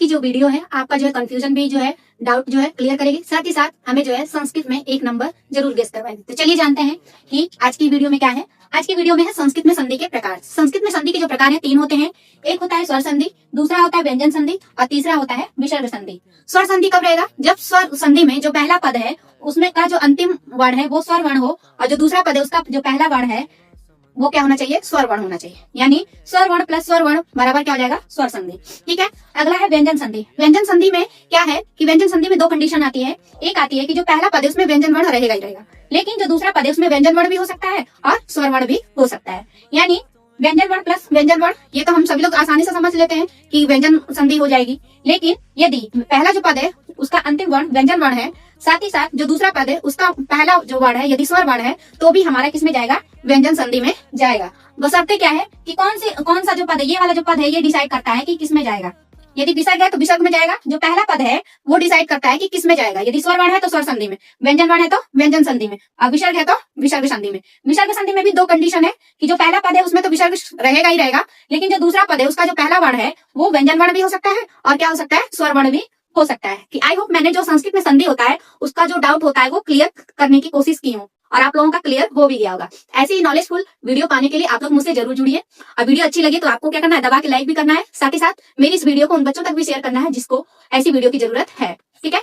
की जो वीडियो है आपका जो है कंफ्यूजन भी जो है डाउट जो है क्लियर करेगी, साथ ही साथ हमें जो है संस्कृत में एक नंबर जरूर गेस करवाएंगे। तो चलिए जानते हैं कि आज की वीडियो में क्या है। आज की वीडियो में है संस्कृत में संधि के प्रकार। संस्कृत में संधि के जो प्रकार है 3 होते हैं। एक होता है स्वर संधि, दूसरा होता है व्यंजन संधि और तीसरा होता है विसर्ग संधि। स्वर संधि कब रहेगा? जब स्वर संधि में जो पहला पद है उसमें का जो अंतिम वर्ण है वो स्वर वर्ण हो और जो दूसरा पद है उसका जो पहला वर्ण है वो क्या होना चाहिए? स्वर वर्ण होना चाहिए। यानी स्वर वर्ण प्लस स्वर वर्ण बराबर क्या हो जाएगा? स्वर संधि। ठीक है। अगला है व्यंजन संधि। व्यंजन संधि में क्या है कि व्यंजन संधि में 2 कंडीशन आती है। एक आती है कि जो पहला पद है उसमें व्यंजन वर्ण रहेगा ही रहेगा, लेकिन जो दूसरा पद है उसमें व्यंजन वर्ण भी हो सकता है और स्वर वर्ण भी हो सकता है। यानी व्यंजन वर्ण प्लस व्यंजन वर्ण, ये तो हम सभी लोग आसानी से समझ लेते हैं कि व्यंजन संधि हो जाएगी। लेकिन यदि पहला जो पद है उसका अंतिम वर्ण व्यंजन वर्ण है, साथ ही साथ जो दूसरा पद है उसका पहला जो वर्ण है यदि स्वर वर्ण है, तो भी हमारा किसमें जाएगा? व्यंजन संधि में जाएगा। बशर्ते क्या है कि कौन सा जो पद है, ये वाला जो पद है ये डिसाइड करता है कि किसमें जाएगा। यदि विसर्ग है तो विसर्ग में जाएगा। जो पहला पद है वो डिसाइड करता है कि किसमें जाएगा। यदि स्वर वर्ण है तो स्वर संधि में, व्यंजन वर्ण है तो व्यंजन संधि में, और विसर्ग है तो विसर्ग संधि में। विसर्ग संधि में भी 2 कंडीशन है कि जो पहला पद है उसमें तो विसर्ग रहेगा ही रहेगा, लेकिन जो दूसरा पद है उसका जो पहला वर्ण है वो व्यंजन वर्ण भी हो सकता है और क्या हो सकता है? स्वर वर्ण भी हो सकता है। कि आई होप मैंने जो संस्कृत में संधि होता है उसका जो डाउट होता है वो क्लियर करने की कोशिश की हूँ और आप लोगों का क्लियर हो भी गया होगा। ऐसे ही नॉलेजफुल वीडियो पाने के लिए आप लोग मुझसे जरूर जुड़िए। और वीडियो अच्छी लगी तो आपको क्या करना है? दबा के लाइक भी करना है, साथ ही साथ मेरी इस वीडियो को उन बच्चों तक भी शेयर करना है जिसको ऐसी वीडियो की जरूरत है। ठीक है।